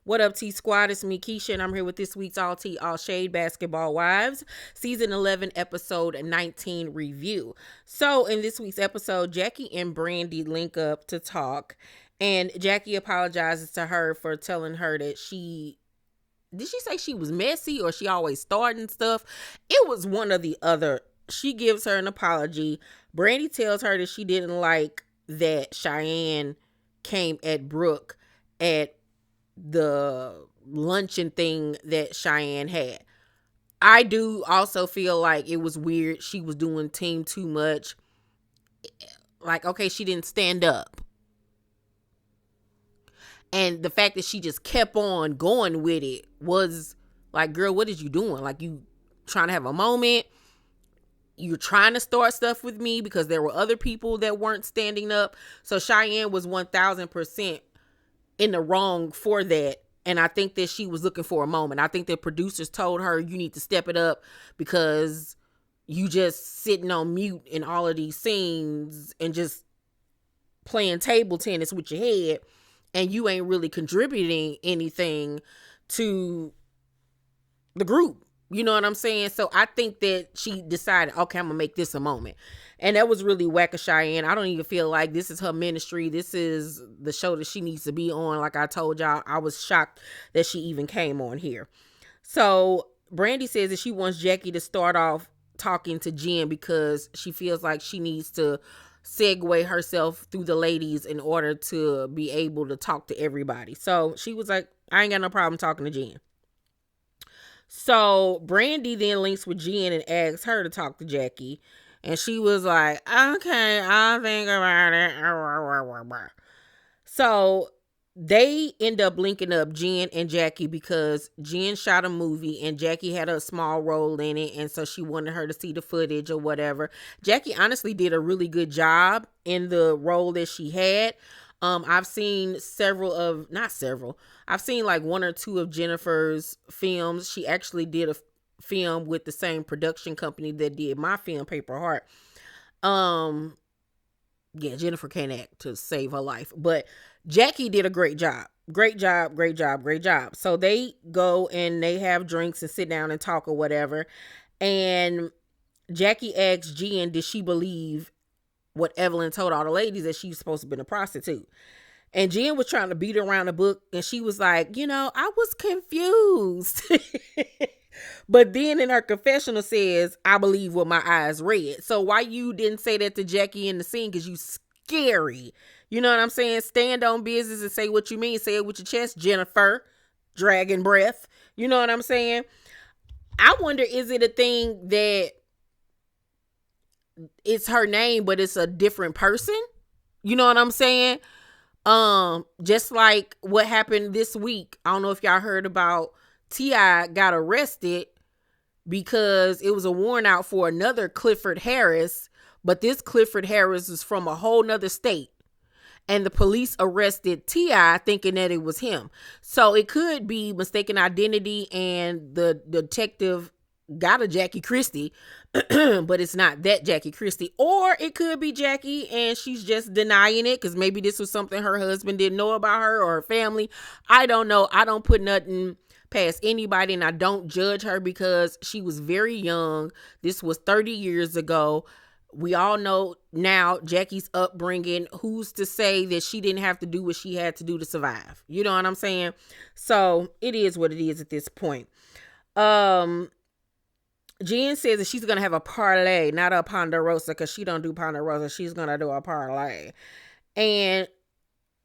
What up, T Squad? It's me, Keisha, and I'm here with this week's All Tea, All Shade Basketball Wives, Season 11, Episode 19 review. So, in this week's episode, Jackie and Brandy link up to talk, and Jackie apologizes to her for telling her that did she say she was messy or she always starting stuff? It was one or the other. She gives her an apology. Brandy tells her that she didn't like that Cheyenne came at Brooke at the luncheon thing that Cheyenne had. I do also feel like it was weird. She was doing team too much. Like, okay, she didn't stand up. And the fact that she just kept on going with it was like, girl, what is you doing? Like, you trying to have a moment? You're trying to start stuff with me because there were other people that weren't standing up. So Cheyenne was 1000% in the wrong for that. And I think that she was looking for a moment. I think that producers told her, you need to step it up because you just sitting on mute in all of these scenes and just playing table tennis with your head, and you ain't really contributing anything to the group. You know what I'm saying? So I think that she decided, okay, I'm going to make this a moment. And that was really whack of Cheyenne. I don't even feel like this is her ministry. This is the show that she needs to be on. Like I told y'all, I was shocked that she even came on here. So Brandy says that she wants Jackie to start off talking to Jen because she feels like she needs to segue herself through the ladies in order to be able to talk to everybody. So she was like, I ain't got no problem talking to Jen. So Brandy then links with Jen and asks her to talk to Jackie. And she was like, okay, I'll think about it. So they end up linking up Jen and Jackie because Jen shot a movie and Jackie had a small role in it. And so she wanted her to see the footage or whatever. Jackie honestly did a really good job in the role that she had. I've seen I've seen like one or two of Jennifer's films. She actually did a film with the same production company that did my film, Paper Heart. Yeah, Jennifer can't act to save her life, but Jackie did a great job. Great job, great job, great job. So they go and they have drinks and sit down and talk or whatever. And Jackie asks Jen, did she believe what Evelyn told all the ladies, that she's supposed to be a prostitute? And Jen was trying to beat around the book, and she was like, I was confused. But then in her confessional says, I believe what my eyes read. So why you didn't say that to Jackie in the scene? Because you scary. You know what I'm saying? Stand on business and say what you mean. Say it with your chest, Jennifer. Dragon breath. You know what I'm saying? I wonder, is it a thing that it's her name, but it's a different person? You know what I'm saying? Just like what happened this week. I don't know if y'all heard about T.I. got arrested because it was a warrant out for another Clifford Harris, but this Clifford Harris is from a whole nother state. And the police arrested T.I. thinking that it was him. So it could be mistaken identity, and the detective got a Jackie Christie, but it's not that Jackie Christie. Or it could be Jackie and she's just denying it because maybe this was something her husband didn't know about her or her family. I don't know. I don't put nothing past anybody, and I don't judge her because she was very young. This was 30 years ago. We all know now Jackie's upbringing. Who's to say that she didn't have to do what she had to do to survive? You know what I'm saying? So it is what it is at this point. Jen says that she's going to have a parlay, not a ponderosa, because she don't do ponderosa. She's going to do a parlay. And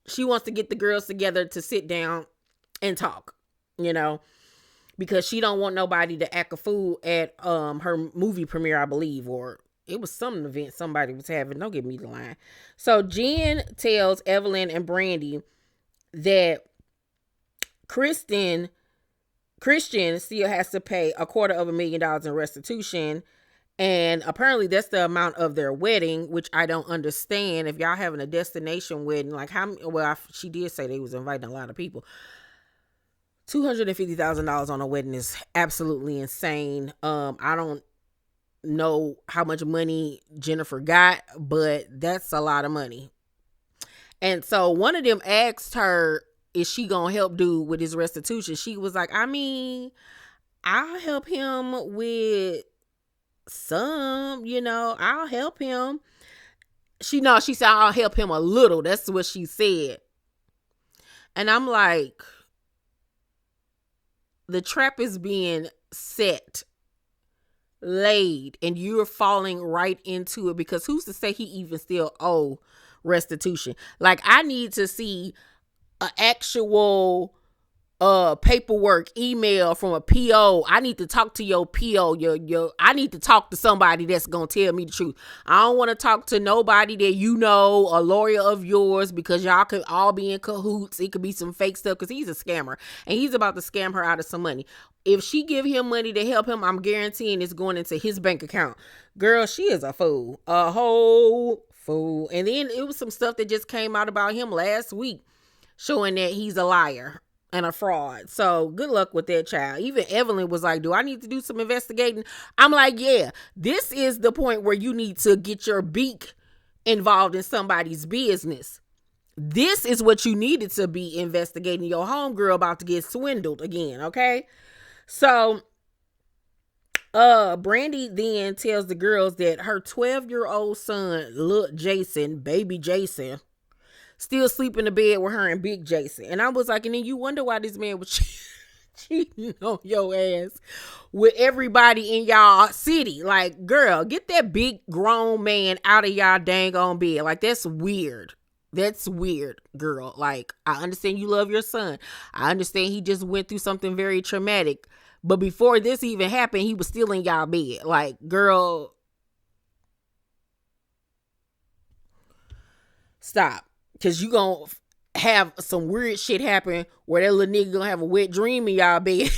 she wants to get the girls together to sit down and talk, because she don't want nobody to act a fool at her movie premiere, I believe, or it was some event somebody was having. Don't give me the line. So Jen tells Evelyn and Brandy that Christian still has to pay $250,000 in restitution. And apparently that's the amount of their wedding, which I don't understand. If y'all having a destination wedding, like she did say they was inviting a lot of people. $250,000 on a wedding is absolutely insane. I don't know how much money Jennifer got, but that's a lot of money. And so one of them asked her, is she gonna help dude with his restitution? She was like, I mean, I'll help him with some, I'll help him. She said, I'll help him a little. That's what she said. And I'm like, the trap is being set, laid, and you're falling right into it, because who's to say he even still owe restitution? Like, I need to see an actual paperwork, email from a PO. I need to talk to your PO. I need to talk to somebody that's gonna tell me the truth. I don't want to talk to nobody that a lawyer of yours, because y'all could all be in cahoots. It could be some fake stuff, because he's a scammer and he's about to scam her out of some money. If she give him money to help him, I'm guaranteeing it's going into his bank account. Girl, she is a fool, a whole fool. And then it was some stuff that just came out about him last week, showing that he's a liar and a fraud. So good luck with that child. Even Evelyn was like, do I need to do some investigating? I'm like, yeah, this is the point where you need to get your beak involved in somebody's business. This is what you needed to be investigating. Your homegirl about to get swindled again, okay? So Brandy then tells the girls that her 12-year-old son, baby Jason, still sleep in the bed with her and big Jason. And I was like, and then you wonder why this man was cheating on your ass with everybody in y'all city. Like, girl, get that big grown man out of y'all dang on bed. Like, that's weird. That's weird, girl. Like, I understand you love your son. I understand he just went through something very traumatic. But before this even happened, he was still in y'all bed. Like, girl, stop. Because you going to have some weird shit happen where that little nigga going to have a wet dream in y'all bed.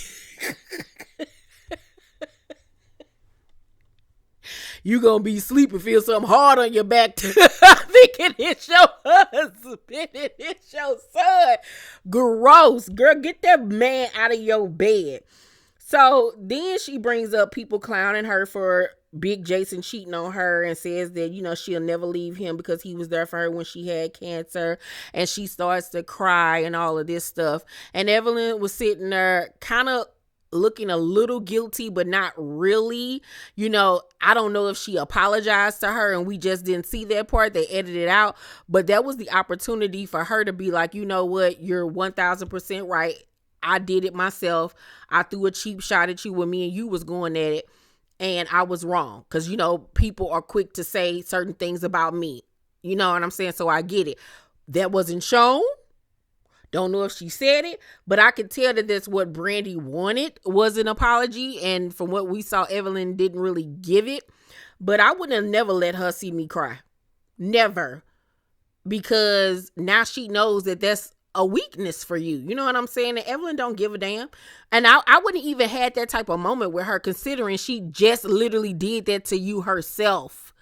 You going to be sleeping, feel something hard on your back thinking it's your husband and it's your son. Gross. Girl, get that man out of your bed. So then she brings up people clowning her for big Jason cheating on her, and says that, she'll never leave him because he was there for her when she had cancer, and she starts to cry and all of this stuff. And Evelyn was sitting there kind of looking a little guilty, but not really. I don't know if she apologized to her and we just didn't see that part. They edited it out, but that was the opportunity for her to be like, you know what, you're 1000% right. I did it myself. I threw a cheap shot at you when me and you was going at it, and I was wrong. Because, people are quick to say certain things about me. You know what I'm saying? So I get it. That wasn't shown. Don't know if she said it, but I could tell that that's what Brandy wanted, was an apology. And from what we saw, Evelyn didn't really give it. But I would have never let her see me cry. Never. Because now she knows that that's a weakness for you. You know what I'm saying? And Evelyn don't give a damn. And I wouldn't even had that type of moment with her, considering she just literally did that to you herself.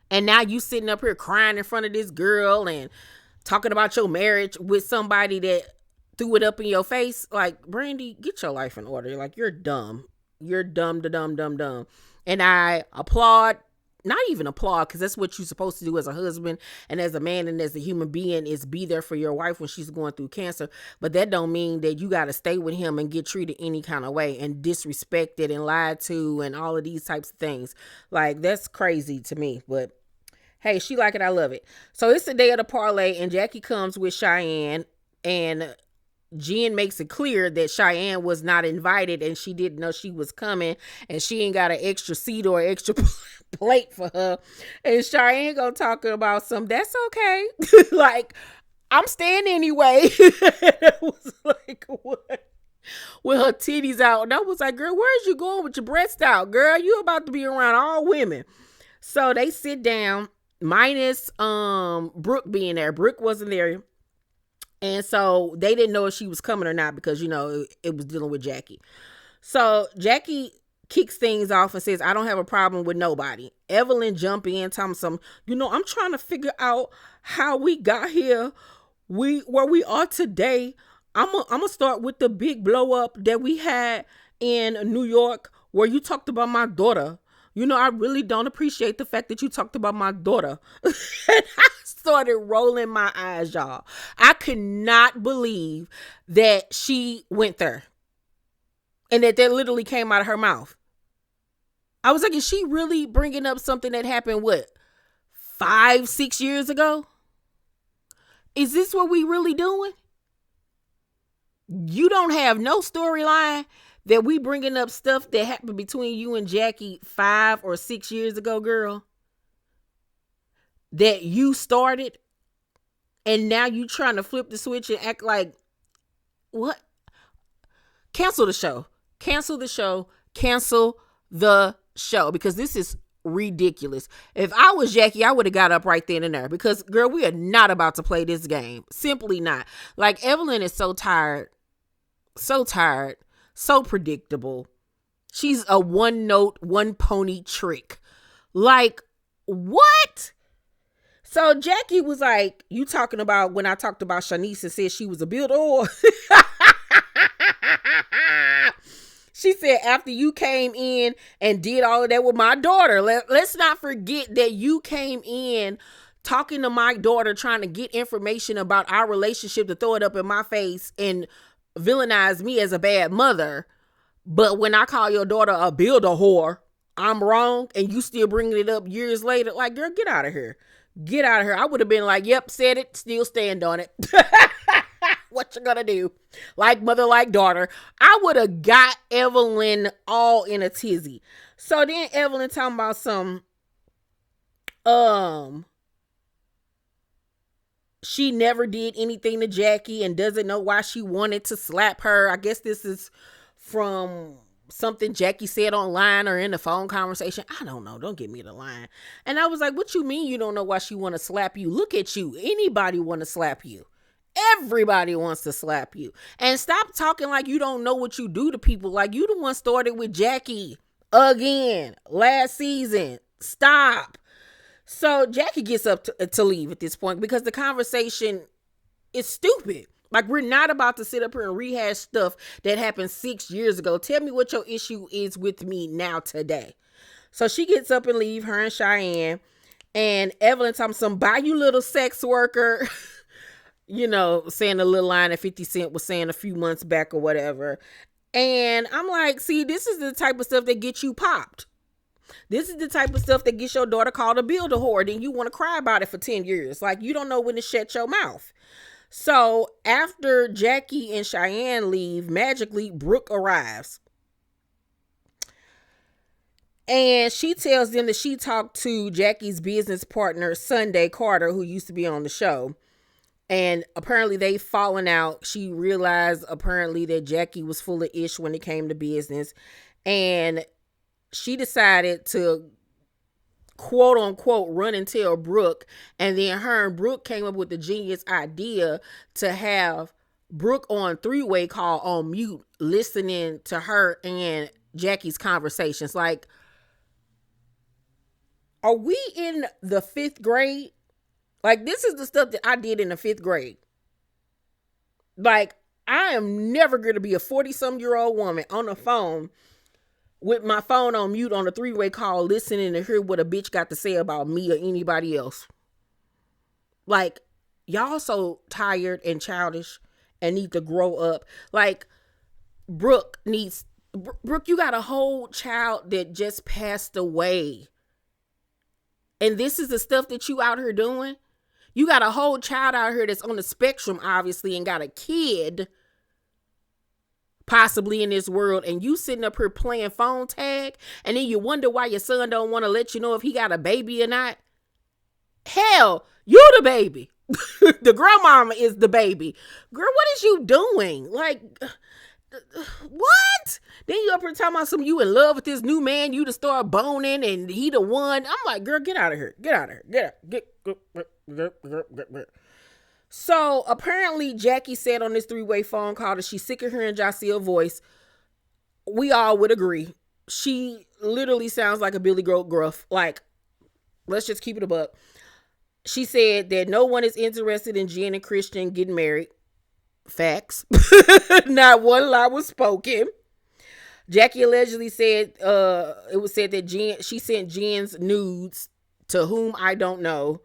And now you sitting up here crying in front of this girl and talking about your marriage with somebody that threw it up in your face. Like, Brandy, get your life in order. Like, you're dumb. You're dumb. And I applaud, not even applaud, because that's what you're supposed to do as a husband and as a man and as a human being, is be there for your wife when she's going through cancer. But that don't mean that you got to stay with him and get treated any kind of way and disrespected and lied to and all of these types of things. Like, that's crazy to me. But hey, she like it. I love it. So it's the day of the parlay, and Jackie comes with Cheyenne, and Jen makes it clear that Cheyenne was not invited and she didn't know she was coming, and she ain't got an extra seat or extra plate for her. And Cheyenne gonna talk about that's okay. Like, I'm staying anyway. It was like, what? With her titties out. And I was like, girl, where's you going with your breasts out? Girl, you about to be around all women. So they sit down, minus Brooke being there. Brooke wasn't there. And so they didn't know if she was coming or not, because, it was dealing with Jackie. So Jackie kicks things off and says, I don't have a problem with nobody. Evelyn jump in, telling some, I'm trying to figure out how we got here, where we are today. I'm gonna start with the big blow up that we had in New York, where you talked about my daughter. I really don't appreciate the fact that you talked about my daughter. And I started rolling my eyes, y'all. I could not believe that she went there and that literally came out of her mouth. I was like, is she really bringing up something that happened, 5-6 years ago? Is this what we really doing? You don't have no storyline that we bringing up stuff that happened between you and Jackie 5 or 6 years ago, girl, that you started, and now you trying to flip the switch and act like, what? Cancel the show. Cancel the show. Cancel the show, because this is ridiculous. If I was Jackie, I would have got up right then and there, because, girl, we are not about to play this game. Simply not. Like, Evelyn is so tired. So tired. So predictable. She's a one note, one pony trick. Like, what? So Jackie was like, you talking about when I talked about Shanice and said she was a builder? She said, after you came in and did all of that with my daughter, let's not forget that you came in talking to my daughter, trying to get information about our relationship to throw it up in my face and villainize me as a bad mother. But when I call your daughter a builder whore, I'm wrong, and you still bringing it up years later. Like, girl, get out of here. Get out of here. I would have been like, yep, said it, still stand on it. What you gonna do? Like mother, like daughter. I would have got Evelyn all in a tizzy. So then Evelyn talking about some, she never did anything to Jackie and doesn't know why she wanted to slap her. I guess this is from something Jackie said online or in the phone conversation. I don't know. Don't get me the line. And I was like, what you mean you don't know why she want to slap you? Look at you. Anybody want to slap you. Everybody wants to slap you. And stop talking like you don't know what you do to people. Like, you the one started with Jackie again last season. Stop. So Jackie gets up to leave at this point because the conversation is stupid. Like, we're not about to sit up here and rehash stuff that happened 6 years ago. Tell me what your issue is with me now today. So she gets up and leave, her and Cheyenne. And Evelyn talking some, bye you little sex worker. Saying a little line that 50 Cent was saying a few months back or whatever. And I'm like, see, this is the type of stuff that gets you popped. This is the type of stuff that gets your daughter called a builder whore. Then you want to cry about it for 10 years. Like, you don't know when to shut your mouth. So after Jackie and Cheyenne leave, magically Brooke arrives. And she tells them that she talked to Jackie's business partner, Sunday Carter, who used to be on the show. And apparently they've fallen out. She realized apparently that Jackie was full of ish when it came to business. And she decided to, quote unquote, run and tell Brooke. And then her and Brooke came up with the genius idea to have Brooke on three-way call on mute, listening to her and Jackie's conversations. Like, are we in the 5th grade? Like, this is the stuff that I did in the 5th grade. Like, I am never going to be a 40-some-year-old woman on the phone with my phone on mute on a three-way call, listening to hear what a bitch got to say about me or anybody else. Like, y'all so tired and childish and need to grow up. Like, Brooke, you got a whole child that just passed away. And this is the stuff that you out here doing? You got a whole child out here that's on the spectrum, obviously, and got a kid possibly in this world, and you sitting up here playing phone tag, and then you wonder why your son don't want to let you know if he got a baby or not. Hell, you the baby. The grandmama is the baby. Girl, what is you doing? Like, what? Then you up here talking about some, you in love with this new man, you to start boning and he the one. I'm like, girl, get out of here. Get out of here. Get. So apparently Jackie said on this three-way phone call that she's sick of hearing Josiah's voice. We all would agree. She literally sounds like a Billy Goat Gruff. Like, let's just keep it a buck. She said that no one is interested in Jen and Christian getting married. Facts. Not one lie was spoken. Jackie allegedly said it was said that she sent Jen's nudes to whom I don't know.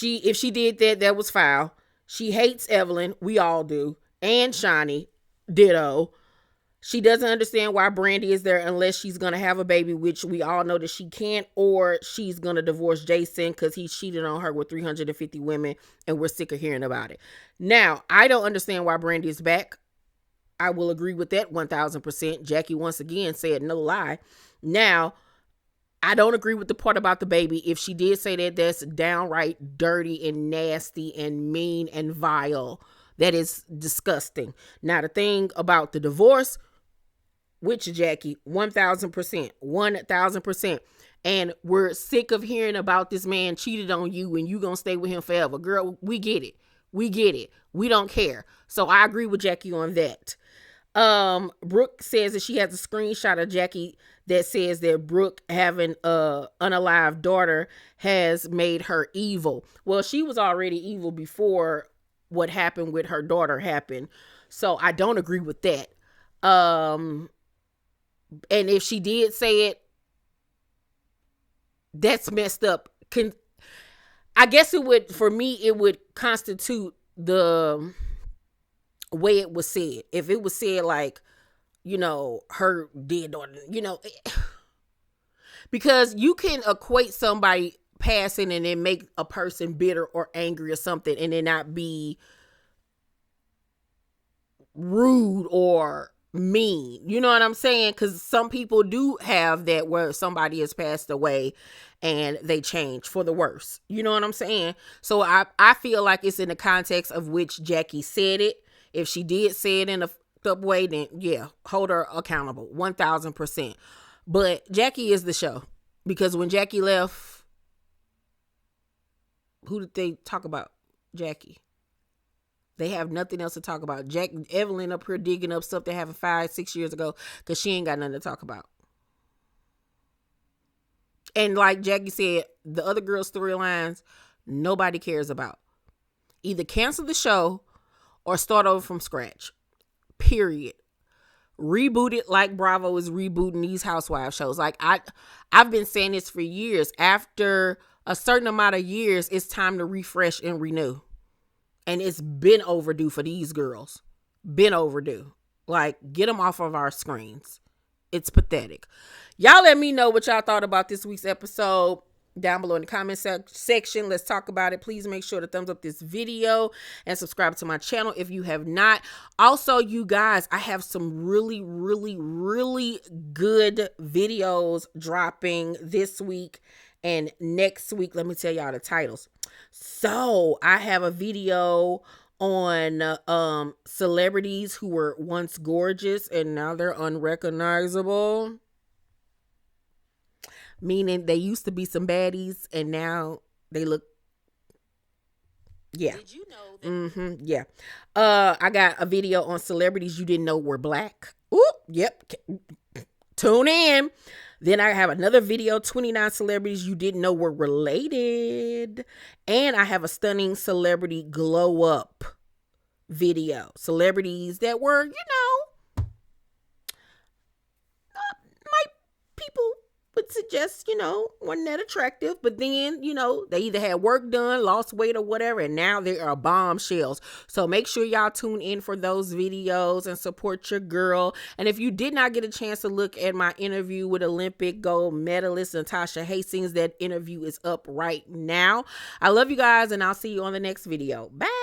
If she did that, that was foul. She hates Evelyn. We all do. And Shani. Ditto. She doesn't understand why Brandy is there unless she's going to have a baby, which we all know that she can't, or she's going to divorce Jason because he cheated on her with 350 women, and we're sick of hearing about it. Now, I don't understand why Brandy is back. I will agree with that 1,000%. Jackie once again said no lie. Now, I don't agree with the part about the baby. If she did say that, that's downright dirty and nasty and mean and vile. That is disgusting. Now, the thing about the divorce, with you, Jackie, 1,000%, 1,000%. And we're sick of hearing about this man cheated on you and you gonna stay with him forever. Girl, we get it. We get it. We don't care. So I agree with Jackie on that. Brooke says that she has a screenshot of Jackie that says that Brooke having a unalive daughter has made her evil. Well, she was already evil before what happened with her daughter happened. So I don't agree with that. And if she did say it, that's messed up. I guess it would, for me, it would constitute the way it was said. If it was said like, her dead daughter, because you can equate somebody passing and then make a person bitter or angry or something and then not be rude or mean. You know what I'm saying? Because some people do have that where somebody has passed away and they change for the worse. You know what I'm saying? So I feel like it's in the context of which Jackie said it. If she did say it in a fucked up way, then yeah, hold her accountable 1,000%. But Jackie is the show, because when Jackie left, who did they talk about? Jackie. They have nothing else to talk about. Evelyn up here digging up stuff that happened 5-6 years ago because she ain't got nothing to talk about. And like Jackie said, the other girls' storylines, nobody cares about. Either cancel the show or start over from scratch. Period. Reboot it like Bravo is rebooting these housewife shows. Like I've been saying this for years. After a certain amount of years, it's time to refresh and renew. And it's been overdue for these girls. Been overdue. Like, get them off of our screens. It's pathetic. Y'all let me know what y'all thought about this week's episode down below in the comment section. Let's talk about it. Please make sure to thumbs up this video and subscribe to my channel if you have not. Also, you guys, I have some really, really, really good videos dropping this week and next week. Let me tell y'all the titles. So I have a video on celebrities who were once gorgeous and now they're unrecognizable. Meaning they used to be some baddies and now they look, yeah. Did you know that? Yeah. I got a video on celebrities you didn't know were black. Ooh, yep. Tune in. Then I have another video, 29 celebrities you didn't know were related. And I have a stunning celebrity glow up video. Celebrities that were, might people would suggest, weren't that attractive. But then, they either had work done, lost weight or whatever, and now they are bombshells. So make sure y'all tune in for those videos and support your girl. And if you did not get a chance to look at my interview with Olympic gold medalist Natasha Hastings, that interview is up right now. I love you guys, and I'll see you on the next video. Bye.